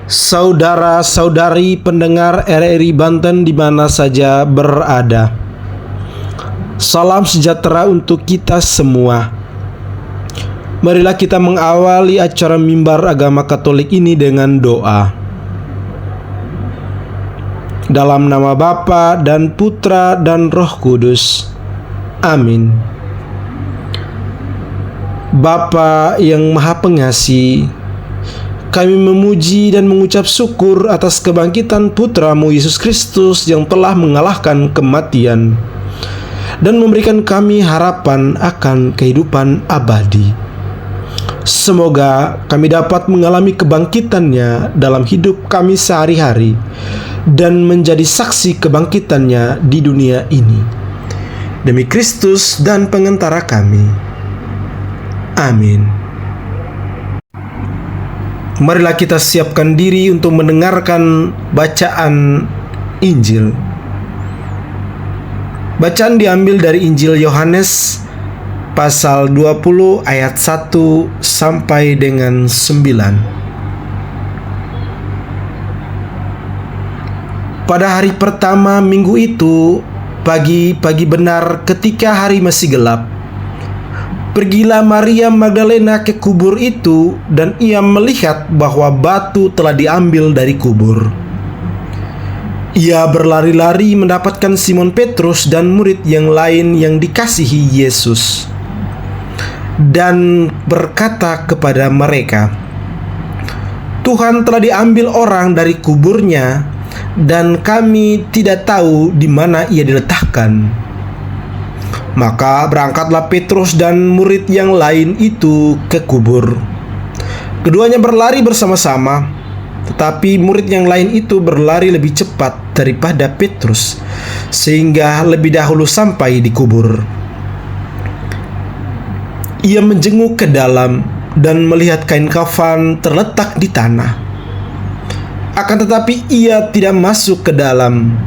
Saudara-saudari pendengar RRI Banten di mana saja berada. Salam sejahtera untuk kita semua. Marilah kita mengawali acara Mimbar Agama Katolik ini dengan doa. Dalam nama Bapa dan Putra dan Roh Kudus. Amin. Bapa yang Maha Pengasih, kami memuji dan mengucap syukur atas kebangkitan Putra-Mu Yesus Kristus yang telah mengalahkan kematian dan memberikan kami harapan akan kehidupan abadi. Semoga kami dapat mengalami kebangkitannya dalam hidup kami sehari-hari dan menjadi saksi kebangkitannya di dunia ini. Demi Kristus dan pengantara kami. Amin. Marilah kita siapkan diri untuk mendengarkan bacaan Injil. Bacaan diambil dari Injil Yohanes pasal 20 ayat 1 sampai dengan 9. Pada hari pertama minggu itu, pagi benar ketika hari masih gelap, pergilah Maria Magdalena ke kubur itu dan ia melihat bahwa batu telah diambil dari kubur. Ia berlari-lari mendapatkan Simon Petrus dan murid yang lain yang dikasihi Yesus, dan berkata kepada mereka, "Tuhan telah diambil orang dari kuburnya dan kami tidak tahu di mana ia diletakkan." Maka berangkatlah Petrus dan murid yang lain itu ke kubur. Keduanya berlari bersama-sama, tetapi murid yang lain itu berlari lebih cepat daripada Petrus, sehingga lebih dahulu sampai di kubur. Ia menjenguk ke dalam dan melihat kain kafan terletak di tanah. Akan tetapi ia tidak masuk ke dalam.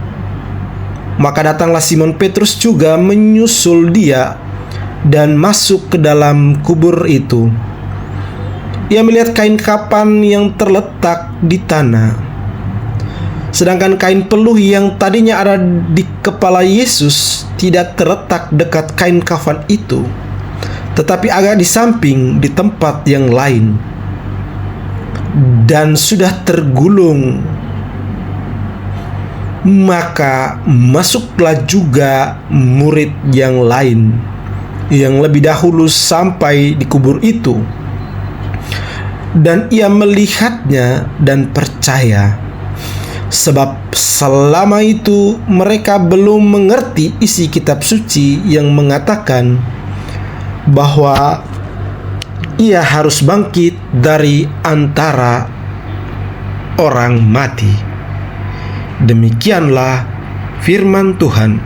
Maka datanglah Simon Petrus juga menyusul dia dan masuk ke dalam kubur itu. Ia melihat kain kafan yang terletak di tanah, sedangkan kain peluh yang tadinya ada di kepala Yesus tidak terletak dekat kain kafan itu, tetapi agak di samping di tempat yang lain, dan sudah tergulung. Maka masuklah juga murid yang lain yang lebih dahulu sampai di kubur itu, dan ia melihatnya dan percaya, sebab selama itu mereka belum mengerti isi kitab suci yang mengatakan bahwa ia harus bangkit dari antara orang mati. Demikianlah firman Tuhan.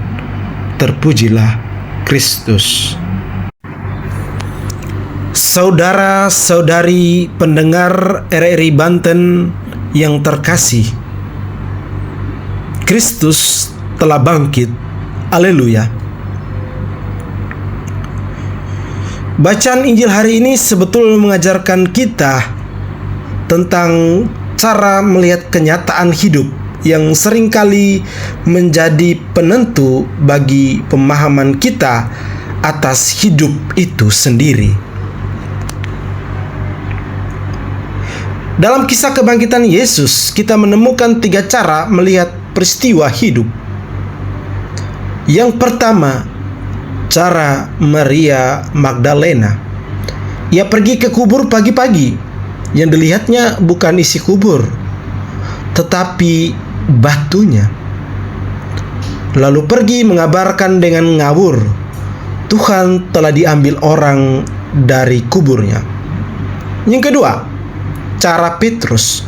Terpujilah Kristus. Saudara-saudari pendengar RRI Banten yang terkasih, Kristus telah bangkit. Haleluya. Bacaan Injil hari ini sebetulnya mengajarkan kita tentang cara melihat kenyataan hidup yang seringkali menjadi penentu bagi pemahaman kita atas hidup itu sendiri. Dalam kisah kebangkitan Yesus, kita menemukan 3 cara melihat peristiwa hidup. Yang pertama, cara Maria Magdalena. Ia pergi ke kubur pagi-pagi. Yang dilihatnya bukan isi kubur, tetapi batunya. Lalu pergi mengabarkan dengan ngawur, Tuhan telah diambil orang dari kuburnya. Yang kedua, cara Petrus.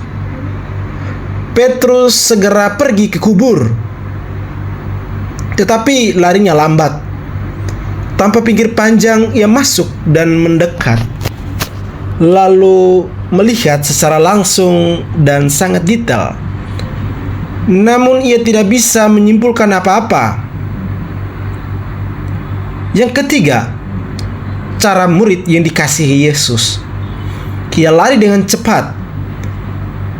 Petrus segera pergi ke kubur, tetapi larinya lambat. Tanpa pikir panjang, ia masuk dan mendekat, lalu melihat secara langsung dan sangat detail. Namun ia tidak bisa menyimpulkan apa-apa. Yang ketiga, cara murid yang dikasihi Yesus. Ia lari dengan cepat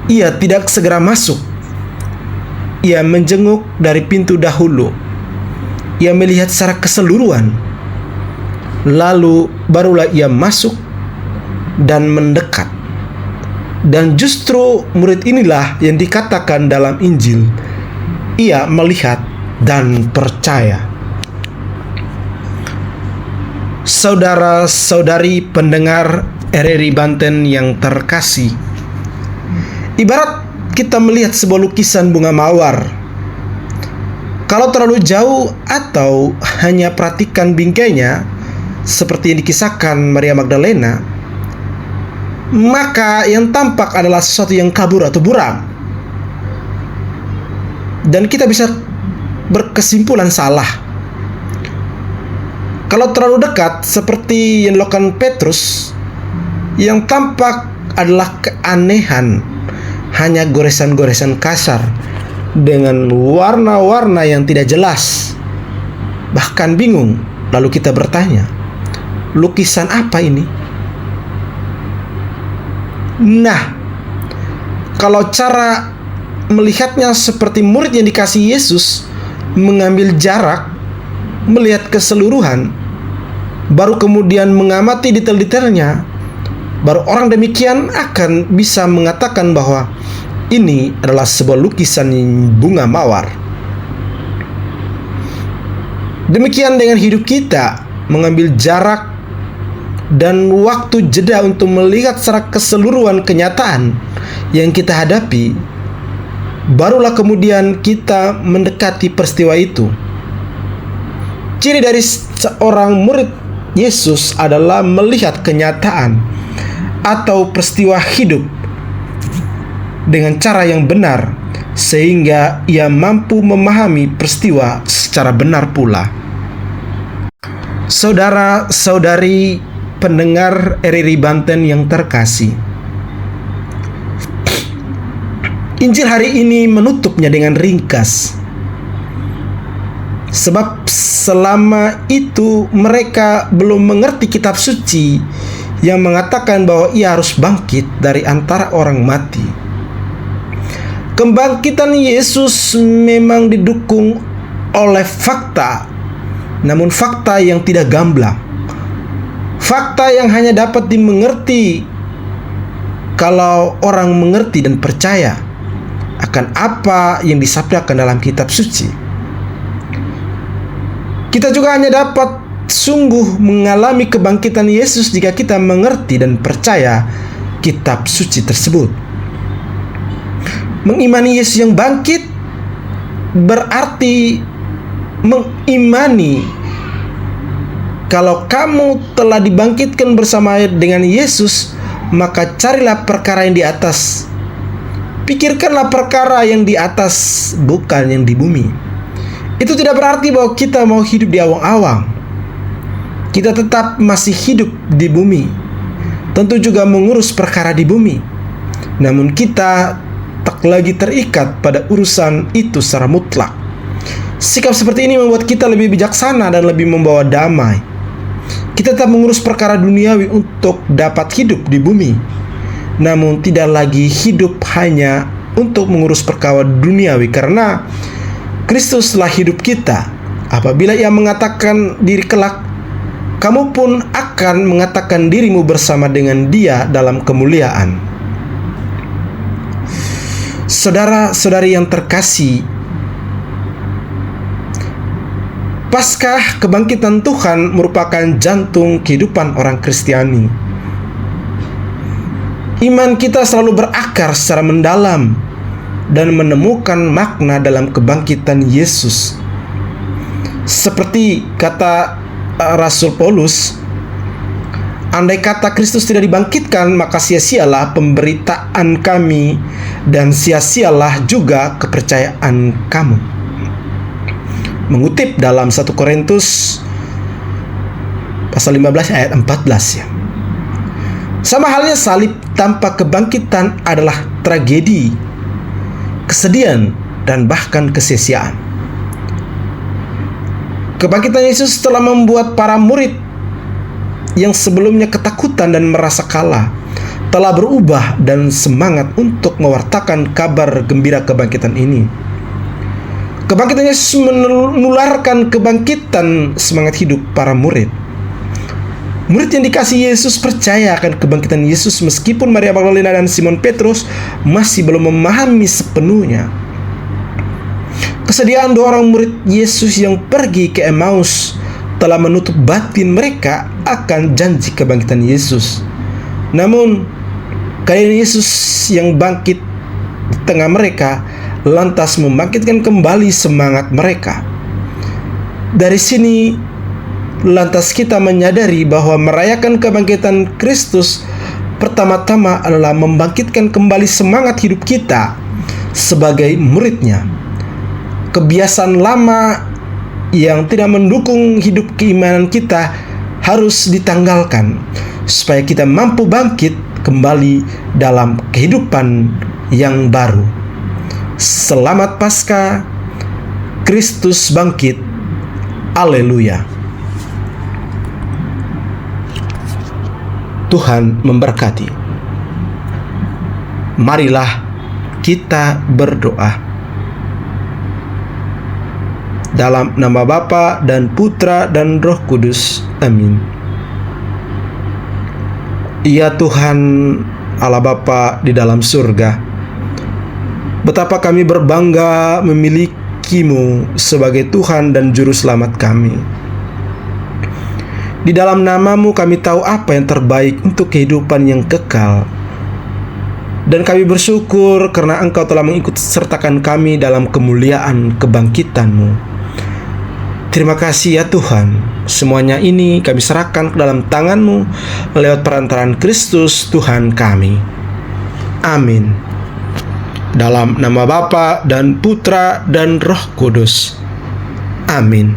ia tidak segera masuk. Ia menjenguk dari pintu dahulu. Ia melihat secara keseluruhan. Lalu barulah ia masuk dan mendekat. Dan justru murid inilah yang dikatakan dalam Injil, ia melihat dan percaya. Saudara-saudari pendengar RRI Banten yang terkasih, ibarat kita melihat sebuah lukisan bunga mawar. Kalau terlalu jauh atau hanya perhatikan bingkainya, seperti yang dikisahkan Maria Magdalena, maka yang tampak adalah sesuatu yang kabur atau buram. Dan kita bisa berkesimpulan salah. Kalau terlalu dekat, seperti yang dilakukan Petrus, yang tampak adalah keanehan, hanya goresan-goresan kasar dengan warna-warna yang tidak jelas, bahkan bingung. Lalu kita bertanya, lukisan apa ini? Nah, kalau cara melihatnya seperti murid yang dikasih Yesus, mengambil jarak, melihat keseluruhan, baru kemudian mengamati detail-detailnya, baru orang demikian akan bisa mengatakan bahwa ini adalah sebuah lukisan bunga mawar. Demikian dengan hidup kita, mengambil jarak dan waktu jeda untuk melihat secara keseluruhan kenyataan yang kita hadapi, barulah kemudian kita mendekati peristiwa itu. Ciri dari seorang murid Yesus adalah melihat kenyataan atau peristiwa hidup dengan cara yang benar, sehingga ia mampu memahami peristiwa secara benar pula. Saudara-saudari pendengar RRI Banten yang terkasih, Injil hari ini menutupnya dengan ringkas. Sebab selama itu mereka belum mengerti kitab suci yang mengatakan bahwa ia harus bangkit dari antara orang mati. Kebangkitan Yesus memang didukung oleh fakta, namun fakta yang tidak gamblang. Fakta yang hanya dapat dimengerti kalau orang mengerti dan percaya akan apa yang disabdakan dalam kitab suci. Kita juga hanya dapat sungguh mengalami kebangkitan Yesus jika kita mengerti dan percaya kitab suci tersebut. Mengimani Yesus yang bangkit berarti mengimani kalau kamu telah dibangkitkan bersama dengan Yesus, maka carilah perkara yang di atas. Pikirkanlah perkara yang di atas, bukan yang di bumi. Itu tidak berarti bahwa kita mau hidup di awang-awang. Kita tetap masih hidup di bumi, tentu juga mengurus perkara di bumi. Namun kita tak lagi terikat pada urusan itu secara mutlak. Sikap seperti ini membuat kita lebih bijaksana dan lebih membawa damai. Kita tetap mengurus perkara duniawi untuk dapat hidup di bumi, namun tidak lagi hidup hanya untuk mengurus perkara duniawi, karena Kristuslah hidup kita. Apabila ia mengatakan diri kelak, kamu pun akan mengatakan dirimu bersama dengan dia dalam kemuliaan. Saudara-saudari yang terkasih, Paskah kebangkitan Tuhan merupakan jantung kehidupan orang Kristiani. Iman kita selalu berakar secara mendalam dan menemukan makna dalam kebangkitan Yesus. Seperti kata Rasul Paulus, andai kata Kristus tidak dibangkitkan, maka sia-sialah pemberitaan kami dan sia-sialah juga kepercayaan kamu. Mengutip dalam 1 Korintus pasal 15 ayat 14 ya. Sama halnya salib tanpa kebangkitan adalah tragedi, kesedihan, dan bahkan kesia-siaan. Kebangkitan Yesus telah membuat para murid yang sebelumnya ketakutan dan merasa kalah telah berubah dan semangat untuk mewartakan kabar gembira kebangkitan ini. Kebangkitan Yesus menularkan kebangkitan semangat hidup para murid. Murid yang dikasihi Yesus percaya akan kebangkitan Yesus meskipun Maria Magdalena dan Simon Petrus masih belum memahami sepenuhnya. Kesediaan dua orang murid Yesus yang pergi ke Emmaus telah menutup batin mereka akan janji kebangkitan Yesus. Namun, kehadiran Yesus yang bangkit di tengah mereka lantas membangkitkan kembali semangat mereka. Dari sini, lantas kita menyadari bahwa merayakan kebangkitan Kristus pertama-tama adalah membangkitkan kembali semangat hidup kita sebagai murid-Nya. Kebiasaan lama yang tidak mendukung hidup keimanan kita harus ditanggalkan supaya kita mampu bangkit kembali dalam kehidupan yang baru. Selamat Paskah, Kristus bangkit. Haleluya. Tuhan memberkati. Marilah kita berdoa. Dalam nama Bapa dan Putra dan Roh Kudus. Amin. Ya Tuhan Allah Bapa di dalam surga, betapa kami berbangga memiliki-Mu sebagai Tuhan dan Juru Selamat kami. Di dalam nama-Mu kami tahu apa yang terbaik untuk kehidupan yang kekal. Dan kami bersyukur karena Engkau telah mengikut sertakan kami dalam kemuliaan kebangkitan-Mu. Terima kasih ya Tuhan. Semuanya ini kami serahkan ke dalam tangan-Mu lewat perantaraan Kristus Tuhan kami. Amin. Dalam nama Bapa dan Putra dan Roh Kudus. Amin.